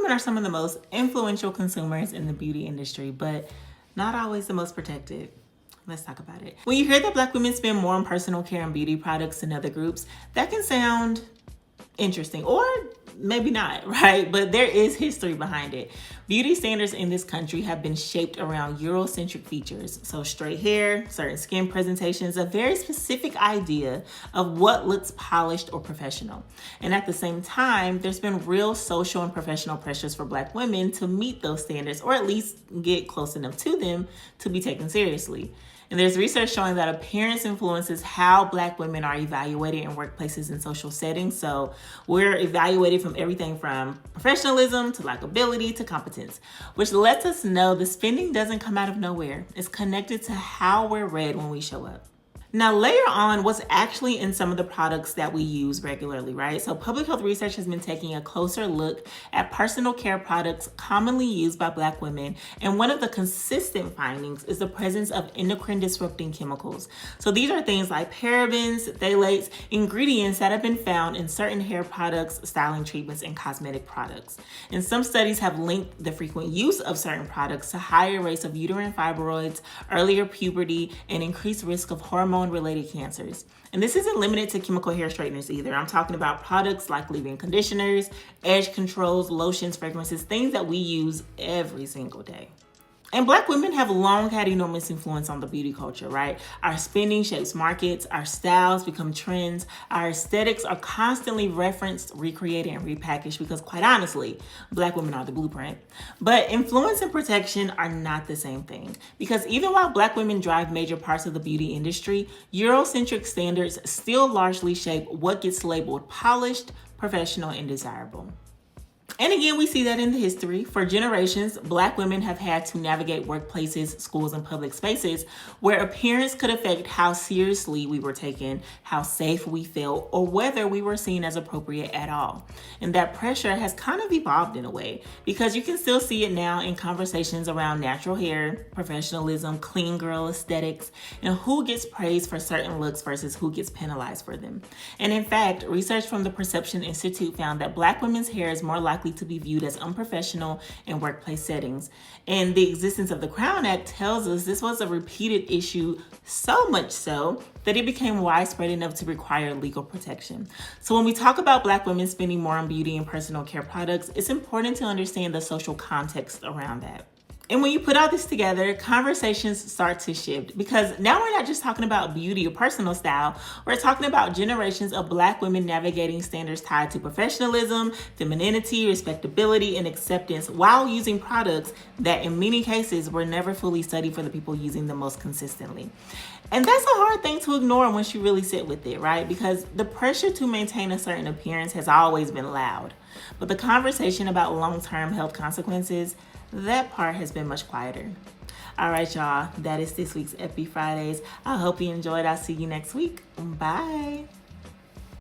women are some of the most influential consumers in the beauty industry, but not always the most protected. Let's talk about it. When you hear that Black women spend more on personal care and beauty products than other groups, that can sound interesting, or maybe not, right? But there is history behind it. Beauty standards in this country have been shaped around Eurocentric features. So straight hair, certain skin presentations, a very specific idea of what looks polished or professional. And at the same time, there's been real social and professional pressures for Black women to meet those standards, or at least get close enough to them to be taken seriously. And there's research showing that appearance influences how Black women are evaluated in workplaces and social settings. So we're evaluated from everything from professionalism to likability to competence, which lets us know the spending doesn't come out of nowhere. It's connected to how we're read when we show up. Now, layer on what's actually in some of the products that we use regularly, right? So public health research has been taking a closer look at personal care products commonly used by Black women. And one of the consistent findings is the presence of endocrine disrupting chemicals. So these are things like parabens, phthalates, ingredients that have been found in certain hair products, styling treatments, and cosmetic products. And some studies have linked the frequent use of certain products to higher rates of uterine fibroids, earlier puberty, and increased risk of hormone-related cancers. And this isn't limited to chemical hair straighteners either. I'm talking about products like leave-in conditioners, edge controls, lotions, fragrances, things that we use every single day. And Black women have long had enormous influence on the beauty culture, right? Our spending shapes markets, our styles become trends, our aesthetics are constantly referenced, recreated, and repackaged because, quite honestly, Black women are the blueprint. But influence and protection are not the same thing, because even while Black women drive major parts of the beauty industry, Eurocentric standards still largely shape what gets labeled polished, professional, and desirable. And again, we see that in the history. For generations, Black women have had to navigate workplaces, schools, and public spaces where appearance could affect how seriously we were taken, how safe we felt, or whether we were seen as appropriate at all. And that pressure has kind of evolved in a way, because you can still see it now in conversations around natural hair, professionalism, clean girl aesthetics, and who gets praised for certain looks versus who gets penalized for them. And in fact, research from the Perception Institute found that Black women's hair is more likely to be viewed as unprofessional in workplace settings. And the existence of the Crown Act tells us this was a repeated issue, so much so that it became widespread enough to require legal protection. So when we talk about Black women spending more on beauty and personal care products, it's important to understand the social context around that. And when you put all this together, conversations start to shift, because now we're not just talking about beauty or personal style. We're talking about generations of Black women navigating standards tied to professionalism, femininity, respectability, and acceptance while using products that in many cases were never fully studied for the people using them most consistently. And that's a hard thing to ignore once you really sit with it, right? Because the pressure to maintain a certain appearance has always been loud. But the conversation about long-term health consequences, that part has been much quieter. All right, y'all, that is this week's Epi Fridays. I hope you enjoyed. I'll see you next week. Bye.